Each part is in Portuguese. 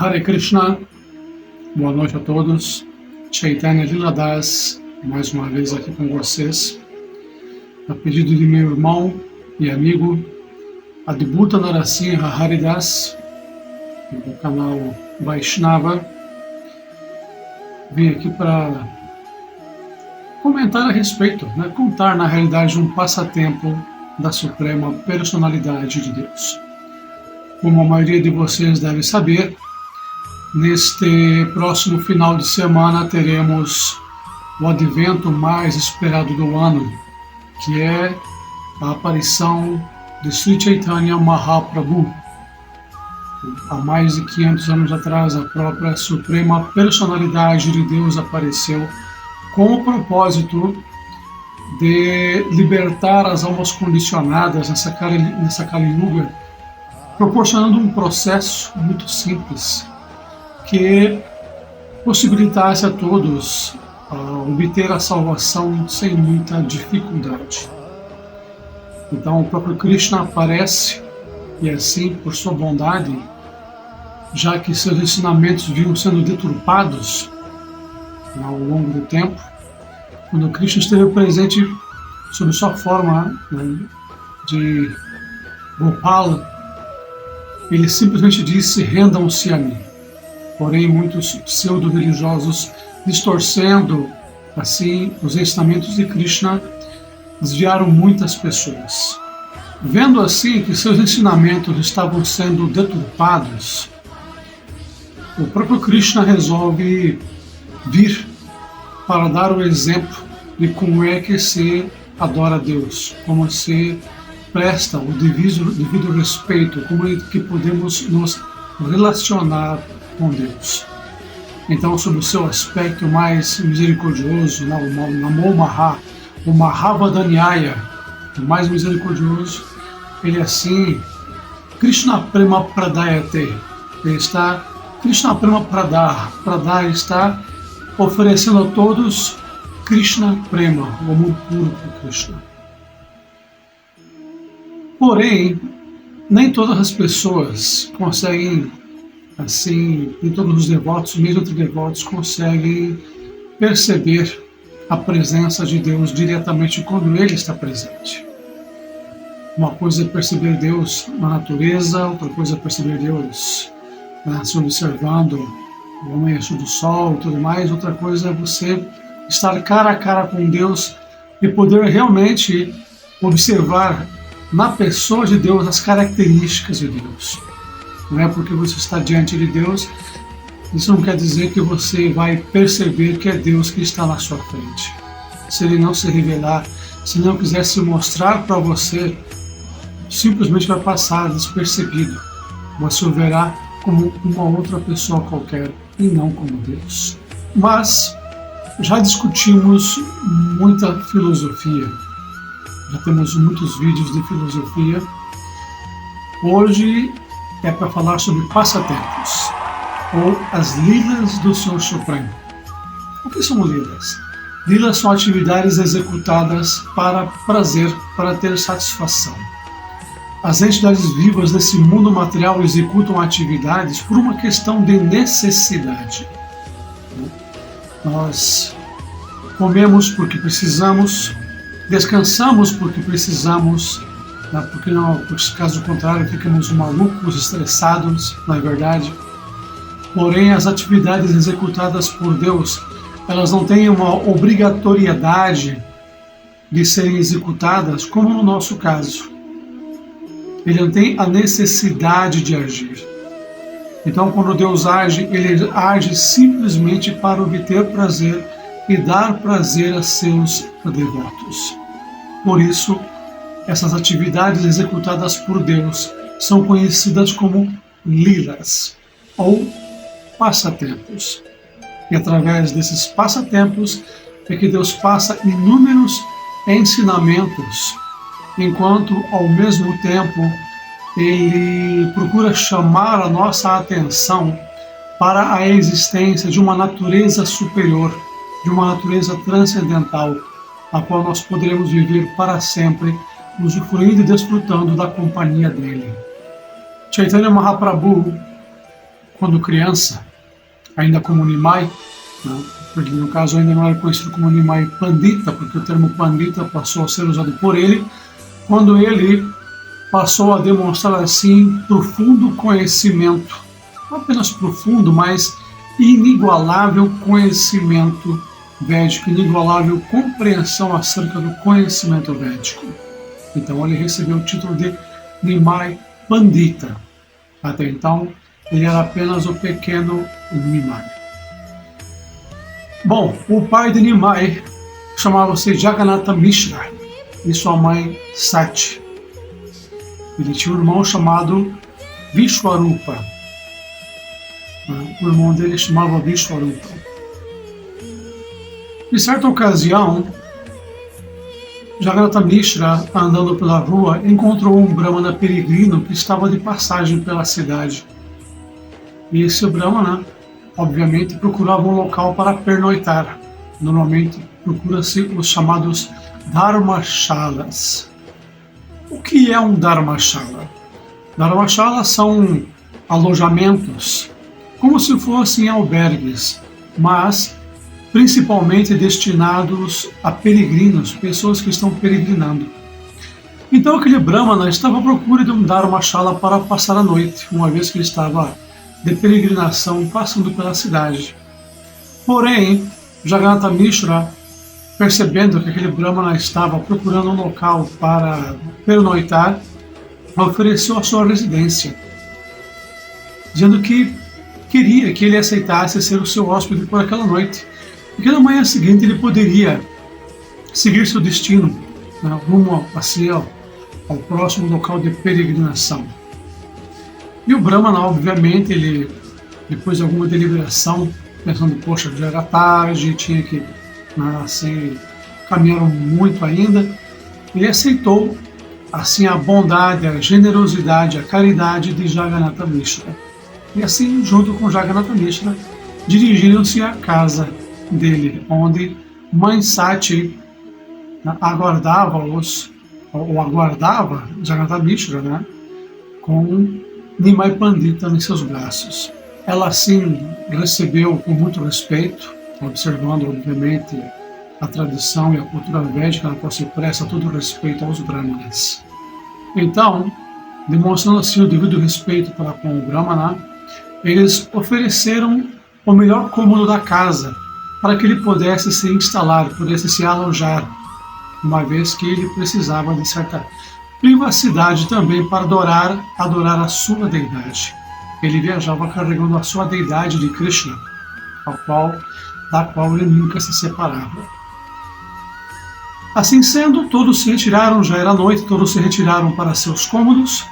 Hare Krishna, boa noite a todos. Chaitanya Lila Das, mais uma vez aqui com vocês. A pedido de meu irmão e amigo Adbhuta Narasimha Haridas, do canal Vaishnava, vim aqui para comentar a respeito, contar na realidade um passatempo da Suprema Personalidade de Deus. Como a maioria de vocês deve saber, neste próximo final de semana teremos o advento mais esperado do ano, que é a aparição de Sri Chaitanya Mahaprabhu. Há mais de 500 anos atrás, a própria Suprema Personalidade de Deus apareceu com o propósito de libertar as almas condicionadas nessa Kali Yuga, proporcionando um processo muito simples que possibilitasse a todos obter a salvação sem muita dificuldade. Então o próprio Krishna aparece, e assim, por sua bondade, já que seus ensinamentos vinham sendo deturpados ao longo do tempo, quando Krishna esteve presente sob sua forma de Gopala, ele simplesmente disse: rendam-se a mim. Porém, muitos pseudo-religiosos, distorcendo assim os ensinamentos de Krishna, desviaram muitas pessoas. Vendo assim que seus ensinamentos estavam sendo deturpados, o próprio Krishna resolve vir para dar o exemplo de como é que se adora a Deus, como se presta o devido respeito, como é que podemos nos relacionar com Deus. Então, sob o seu aspecto mais misericordioso, o Mahavadanyaya, o mais misericordioso, ele assim, Krishna Prema Pradayate, ele está, Krishna Prema Pradaya está oferecendo a todos Krishna Prema, o amor puro por Krishna. Porém, nem todas as pessoas conseguem, assim, nem todos os devotos, mesmo entre devotos, conseguem perceber a presença de Deus diretamente quando Ele está presente. Uma coisa é perceber Deus na natureza, outra coisa é perceber Deus se observando o amanhecer do sol e tudo mais, outra coisa é você estar cara a cara com Deus e poder realmente observar na pessoa de Deus as características de Deus. Não é porque você está diante de Deus, isso não quer dizer que você vai perceber que é Deus que está na sua frente. Se Ele não se revelar, se não quiser se mostrar para você, simplesmente vai passar despercebido. Você o verá como uma outra pessoa qualquer e não como Deus. Mas já discutimos muita filosofia, já temos muitos vídeos de filosofia. Hoje é para falar sobre passatempos, ou as lilas do Senhor Supremo. O que são lilas? Lilas são atividades executadas para prazer, para ter satisfação. As entidades vivas desse mundo material executam atividades por uma questão de necessidade. Nós comemos porque precisamos, descansamos porque precisamos, porque caso contrário ficamos malucos, estressados, não é verdade? Porém, as atividades executadas por Deus, elas não têm uma obrigatoriedade de serem executadas, como no nosso caso. Ele não tem a necessidade de agir. Então, quando Deus age, Ele age simplesmente para obter prazer e dar prazer a seus devotos. Por isso, essas atividades executadas por Deus são conhecidas como lilas, ou passatempos. E através desses passatempos é que Deus passa inúmeros ensinamentos, enquanto ao mesmo tempo Ele procura chamar a nossa atenção para a existência de uma natureza superior, de uma natureza transcendental, a qual nós poderemos viver para sempre, usufruindo e desfrutando da companhia dele. Chaitanya Mahaprabhu quando criança, ainda como Nimai, né? Porque no caso ainda não era conhecido como Nimai Pandita, porque o termo Pandita passou a ser usado por ele, quando ele passou a demonstrar assim profundo conhecimento, não apenas profundo, mas inigualável conhecimento védico, inigualável compreensão acerca do conhecimento védico. Então ele recebeu o título de Nimai Pandita. Até então ele era apenas o pequeno Nimai. Bom, o pai de Nimai chamava-se Jagannatha Mishra e sua mãe Sati. Ele tinha um irmão chamado Vishwarupa. O irmão dele chamava Vishwarupa. Em certa ocasião, Jagannatha Mishra, andando pela rua, encontrou um brahmana peregrino que estava de passagem pela cidade. E esse brahmana, obviamente, procurava um local para pernoitar. Normalmente procura-se os chamados dharmashalas. O que é um dharmashala? Dharmashalas são alojamentos, como se fossem albergues, mas principalmente destinados a peregrinos, pessoas que estão peregrinando. Então aquele brahmana estava à procura de um dharmashala para passar a noite, uma vez que ele estava de peregrinação passando pela cidade. Porém, Jagannatha Mishra, percebendo que aquele brahmana estava procurando um local para pernoitar, ofereceu a sua residência, dizendo que queria que ele aceitasse ser o seu hóspede por aquela noite, porque na manhã seguinte ele poderia seguir seu destino, né, rumo ao próximo local de peregrinação. E o brahmana, obviamente, ele, depois de alguma deliberação, pensando, poxa, já era tarde, tinha que, assim, caminharam muito ainda, ele aceitou, assim, a bondade, a generosidade, a caridade de Jagannatha Mishra. E assim, junto com Jagannatha Mishra, dirigiram-se à casa dele, onde Mãe Sati aguardava Jagannatha Mishra, né, com Nimai Pandita em seus braços. Ela assim recebeu com muito respeito, observando obviamente a tradição e a cultura védica, na qual se presta todo o respeito aos brahmanas. Então, demonstrando assim o devido respeito para com o brahmana, eles ofereceram o melhor cômodo da casa para que ele pudesse se instalar, pudesse se alojar, uma vez que ele precisava de certa privacidade também para adorar a sua deidade. Ele viajava carregando a sua deidade de Krishna, da qual ele nunca se separava. Assim sendo, todos se retiraram, já era noite, todos se retiraram para seus cômodos,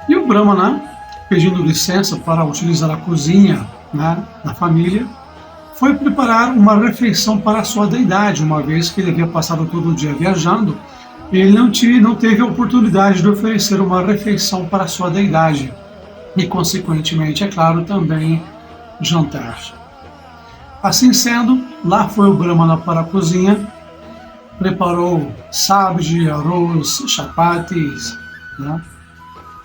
e o brahmana, pedindo licença para utilizar a cozinha, né, da família, foi preparar uma refeição para a sua deidade, uma vez que ele havia passado todo o dia viajando. Ele não teve a oportunidade de oferecer uma refeição para a sua deidade e, consequentemente, é claro, também jantar. Assim sendo, lá foi o brahmana para a cozinha, preparou sabji, arroz, chapatis, né,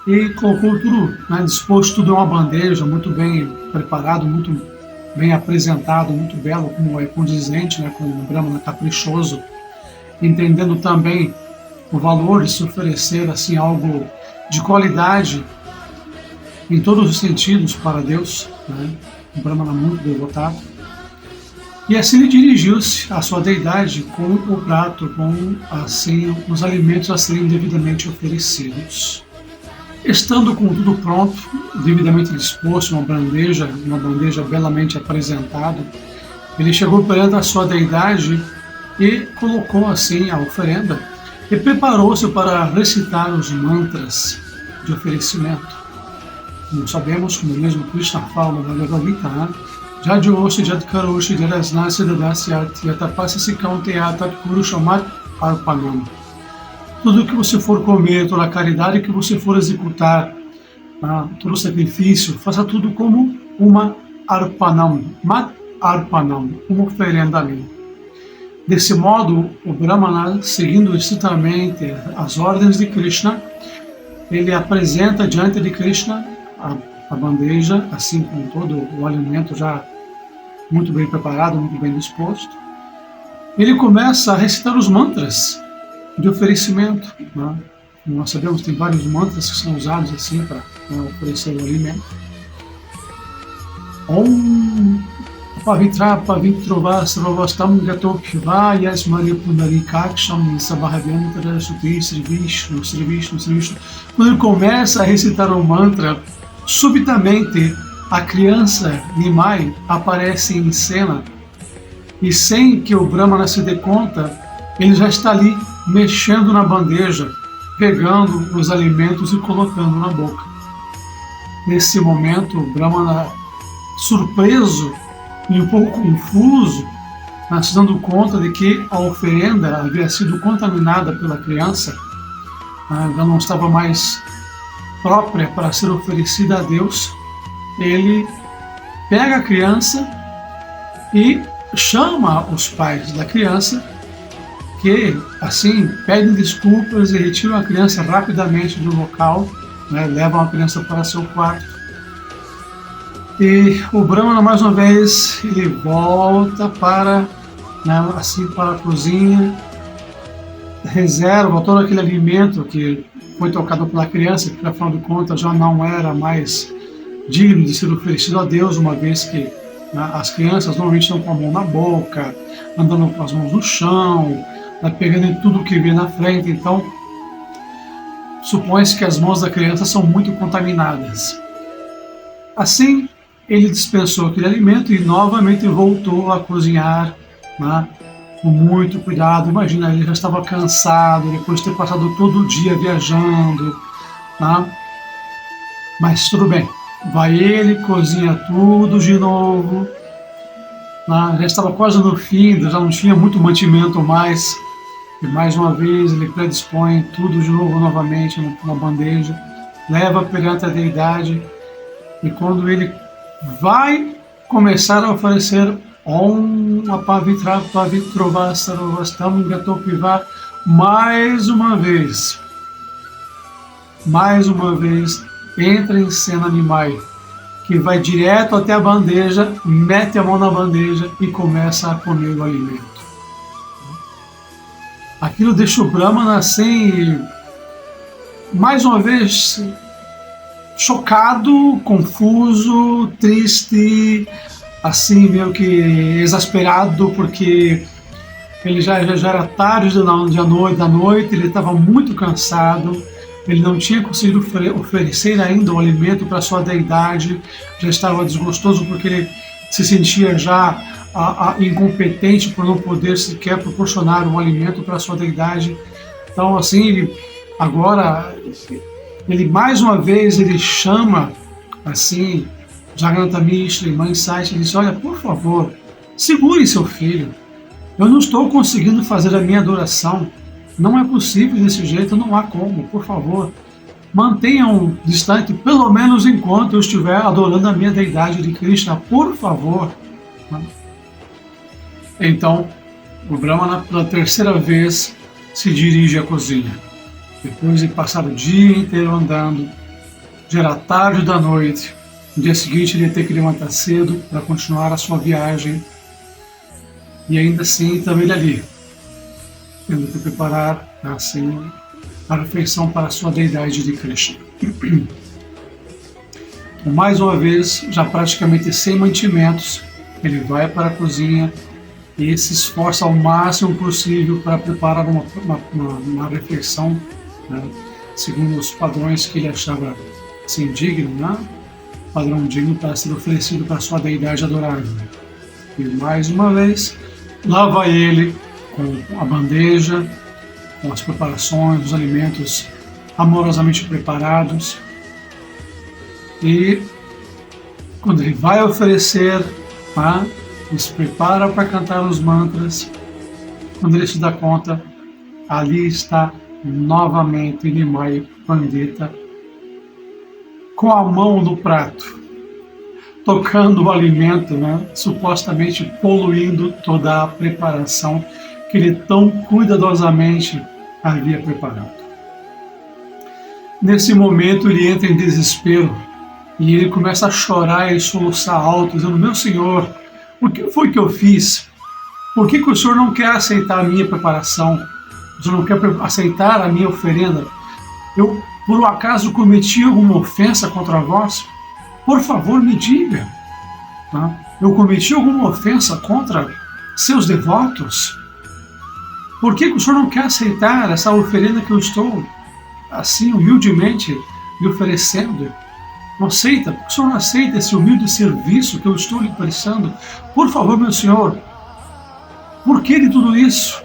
e colocou tudo, né, disposto tudo em uma bandeja, muito bem preparado, muito bem apresentado, muito belo, como é condizente, né, com um brahmana caprichoso, entendendo também o valor de se oferecer assim algo de qualidade em todos os sentidos para Deus, né? Um brahmana muito devotado. E assim ele dirigiu-se à sua deidade com o prato, com assim os alimentos a serem devidamente oferecidos. Estando com tudo pronto, devidamente disposto, uma bandeja belamente apresentada, ele chegou perante a sua deidade e colocou assim a oferenda e preparou-se para recitar os mantras de oferecimento. Como sabemos, como mesmo Krishna fala na Bhagavad Gita, né? Jadyoshi Jadkaroshi Jadasnasi Dadasyat Yatapasasi Kaunteya Kurushamat Arpanam. Tudo que você for comer, toda a caridade que você for executar, todo o sacrifício, faça tudo como uma arpanam, mat arpanam, uma oferenda a mim. Desse modo, o Brahmana, seguindo estritamente as ordens de Krishna, ele apresenta diante de Krishna a bandeja, assim com todo o alimento já muito bem preparado, muito bem disposto. Ele começa a recitar os mantras de oferecimento, né? Nós sabemos que tem vários mantras que são usados assim para oferecer o alimento. Om Pavitra Pavitrovas Sarvastam Gato Shiva Yasmani Pundarikaksham Sabhavyantara Sutri Sri Vishnu Sri Vishnu Sri Vishnu. Quando ele começa a recitar o mantra, subitamente a criança Nimai aparece em cena e, sem que o Brahmana se dê conta, ele já está ali mexendo na bandeja, pegando os alimentos e colocando na boca. Nesse momento, o Brahmana, surpreso e um pouco confuso, se dando conta de que a oferenda havia sido contaminada pela criança, já não estava mais própria para ser oferecida a Deus, ele pega a criança e chama os pais da criança, que assim pedem desculpas e retiram a criança rapidamente do local, levam a criança para seu quarto. E o Brahmana, mais uma vez, ele volta para a cozinha, reserva todo aquele alimento que foi tocado pela criança, que afinal de contas já não era mais digno de ser oferecido a Deus, uma vez que as crianças normalmente estão com a mão na boca, andando com as mãos no chão, pegando em tudo que vê na frente. Então, supõe-se que as mãos da criança são muito contaminadas. Assim, ele dispensou aquele alimento e novamente voltou a cozinhar, com muito cuidado. Imagina, ele já estava cansado, depois de ter passado todo o dia viajando, mas tudo bem. Vai ele, cozinha tudo de novo, já estava quase no fim, já não tinha muito mantimento mais, e mais uma vez ele predispõe tudo de novo, novamente, numa bandeja, leva perante a deidade, e quando ele vai começar a oferecer Om Apavitra Pavitrovas Sarvastam Gato Piva, mais uma vez, entra em cena Nimai, que vai direto até a bandeja, mete a mão na bandeja e começa a comer o alimento. Aquilo deixa o Brahmana assim, mais uma vez, chocado, confuso, triste, assim meio que exasperado, porque ele já era tarde da noite, ele estava muito cansado, ele não tinha conseguido oferecer ainda o alimento para sua deidade, já estava desgostoso porque ele se sentia já incompetente por não poder sequer proporcionar um alimento para sua deidade. Então, assim, ele mais uma vez ele chama assim Jagannatha Mishra e Mãe Sati, e diz: olha, por favor, segure seu filho, eu não estou conseguindo fazer a minha adoração, não é possível desse jeito, não há como, por favor, mantenham distante, pelo menos enquanto eu estiver adorando a minha deidade de Krishna, por favor. Então, o Brahmana, pela terceira vez, se dirige à cozinha. Depois de passar o dia inteiro andando, já era tarde da noite, no dia seguinte ele ia ter que levantar cedo para continuar a sua viagem, e ainda assim estava ele ali, tendo que preparar assim a refeição para a sua deidade de Krishna. Então, mais uma vez, já praticamente sem mantimentos, ele vai para a cozinha e se esforça ao máximo possível para preparar uma refeição, segundo os padrões que ele achava assim, digno, padrão digno para ser oferecido para a sua deidade adorável. E mais uma vez, lá vai ele com a bandeja, com as preparações, os alimentos amorosamente preparados, e quando ele vai oferecer, ele se prepara para cantar os mantras, quando ele se dá conta, ali está novamente Nimai Pandita, com a mão no prato, tocando o alimento, supostamente poluindo toda a preparação que ele tão cuidadosamente havia preparado. Nesse momento ele entra em desespero, E ele começa a chorar e soluçar alto, dizendo: meu Senhor, o que foi que eu fiz? Por que o Senhor não quer aceitar a minha preparação? O Senhor não quer aceitar a minha oferenda? Eu, por um acaso, cometi alguma ofensa contra vós? Por favor, me diga. Tá? Eu cometi alguma ofensa contra seus devotos? Por que o Senhor não quer aceitar essa oferenda que eu estou, assim, humildemente lhe oferecendo? Não aceita? Por que o Senhor não aceita esse humilde serviço que eu estou lhe prestando? Por favor, meu Senhor, por que de tudo isso?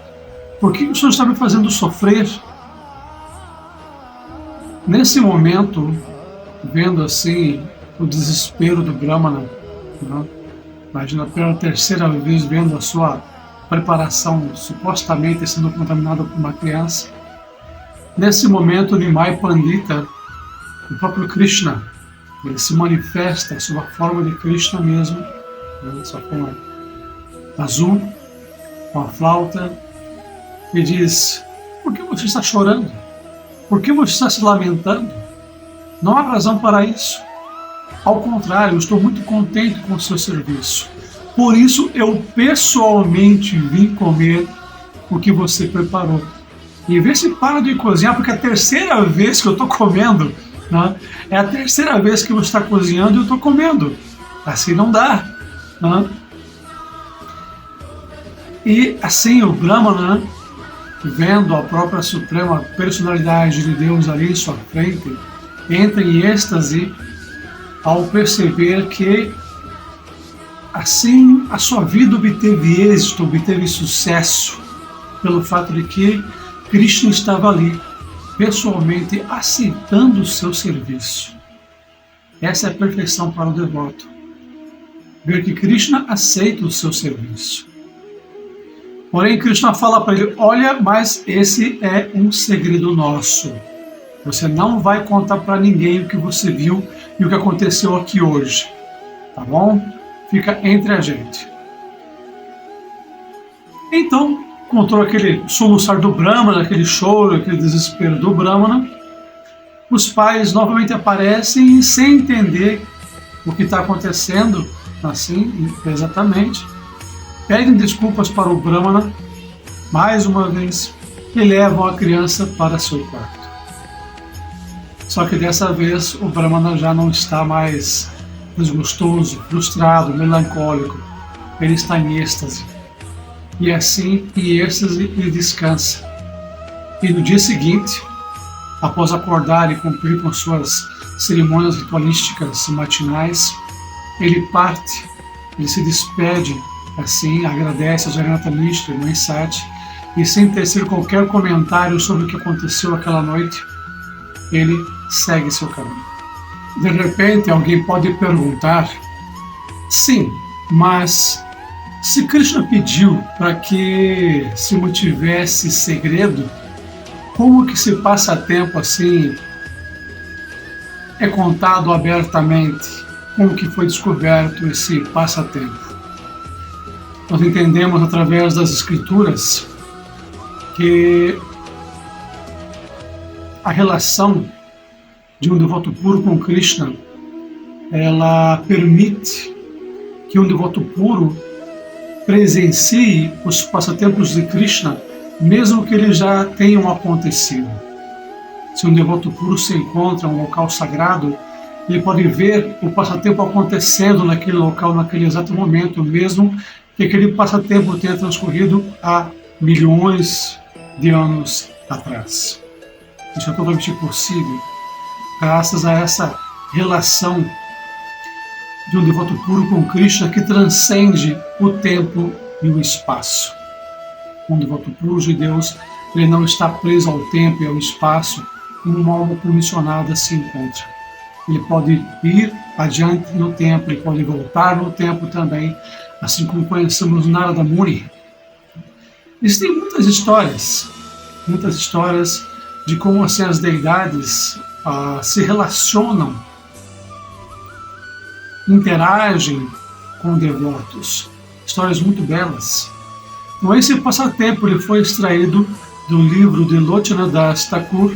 Por que o Senhor está me fazendo sofrer? Nesse momento, vendo assim o desespero do Brahmana, né? Imagina pela terceira vez vendo a sua preparação supostamente sendo contaminada por uma criança. Nesse momento, Nimai Pandita, o próprio Krishna, ele se manifesta sob a forma de Krishna mesmo, né? Sua forma azul, com a flauta, e diz: por que você está chorando? Por que você está se lamentando? Não há razão para isso. Ao contrário, eu estou muito contente com o seu serviço. Por isso, eu pessoalmente vim comer o que você preparou. E vê se para de cozinhar, porque é a terceira vez que eu estou comendo. Né? É a terceira vez que você está cozinhando e eu estou comendo. Assim não dá. Né? E assim o Brahmana, vendo a própria suprema personalidade de Deus ali em sua frente, entra em êxtase ao perceber que assim a sua vida obteve êxito, obteve sucesso, pelo fato de que Krishna estava ali, pessoalmente aceitando o seu serviço. Essa é a perfeição para o devoto. Ver que Krishna aceita o seu serviço. Porém, Krishna fala para ele: olha, mas esse é um segredo nosso. Você não vai contar para ninguém o que você viu e o que aconteceu aqui hoje. Tá bom? Fica entre a gente. Então, com todo aquele soluçar do Brahmana, aquele choro, aquele desespero do Brahmana, os pais novamente aparecem sem entender o que está acontecendo, assim, exatamente. Pedem desculpas para o Brahmana, mais uma vez, e levam a criança para seu quarto. Só que dessa vez o Brahmana já não está mais desgostoso, frustrado, melancólico. Ele está em êxtase. E assim, em êxtase, ele descansa. E no dia seguinte, após acordar e cumprir com suas cerimônias ritualísticas matinais, ele parte, ele se despede, assim, agradece a Jagannatha Mishra, Mãe Sati, e sem tecer qualquer comentário sobre o que aconteceu aquela noite, ele segue seu caminho. De repente, alguém pode perguntar: sim, mas se Krishna pediu para que se mantivesse segredo, como que esse passatempo assim é contado abertamente? Como que foi descoberto esse passatempo? Nós entendemos através das escrituras que a relação de um devoto puro com Krishna, ela permite que um devoto puro presencie os passatempos de Krishna, mesmo que eles já tenham acontecido. Se um devoto puro se encontra em um local sagrado, ele pode ver o passatempo acontecendo naquele local, naquele exato momento, mesmo que aquele passatempo tenha transcorrido há milhões de anos atrás. Isso é totalmente possível graças a essa relação de um devoto puro com Krishna que transcende o tempo e o espaço. Um devoto puro de Deus, ele não está preso ao tempo e ao espaço como uma alma comissionada se encontra. Ele pode ir adiante no tempo, ele pode voltar no tempo também, assim como conhecemos Narada Muni. Existem muitas histórias de como assim, as deidades se relacionam, interagem com devotos. Histórias muito belas. Então esse passatempo ele foi extraído do livro de Lochana Das Thakur,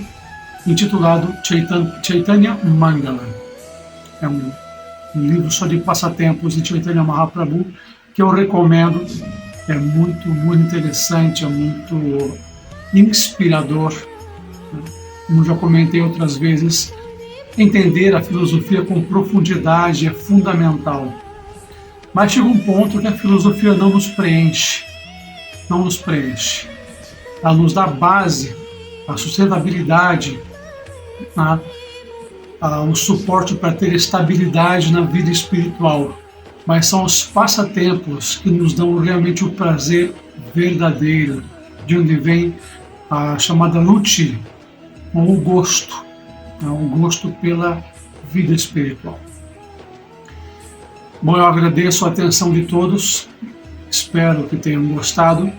intitulado Chaitanya Mangala. é um livro só de passatempos de Chaitanya Mahaprabhu, que eu recomendo. É muito, muito interessante, é muito inspirador. Como já comentei outras vezes, entender a filosofia com profundidade é fundamental. Mas chega um ponto que a filosofia não nos preenche. Não nos preenche. Ela nos dá base, a sustentabilidade, o suporte para ter estabilidade na vida espiritual. Mas são os passatempos que nos dão realmente o prazer verdadeiro, de onde vem a chamada ruchi, ou o gosto pela vida espiritual. Bom, eu agradeço a atenção de todos, espero que tenham gostado.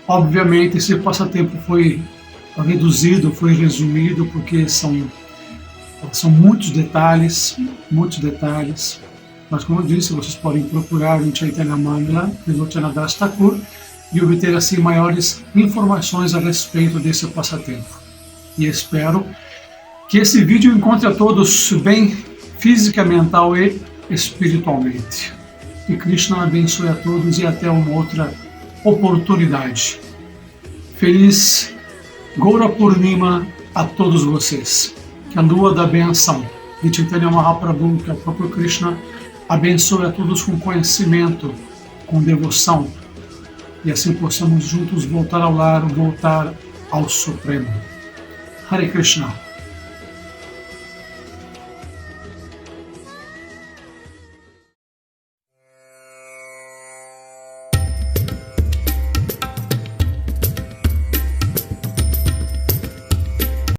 Obviamente, esse passatempo foi reduzido, foi resumido, porque são muitos detalhes, mas como eu disse, vocês podem procurar em Chaitanya Mangala, Trilocana Das Thakur, e obter assim maiores informações a respeito desse passatempo. E espero que esse vídeo encontre a todos bem física, mental e espiritualmente. Que Krishna abençoe a todos e até uma outra oportunidade. Feliz Gaura Purnima a todos vocês. Que a lua da benção de Chaitanya Mahaprabhu, que é o próprio Krishna, abençoe a todos com conhecimento, com devoção, e assim possamos juntos voltar ao lar, voltar ao Supremo. Hare Krishna.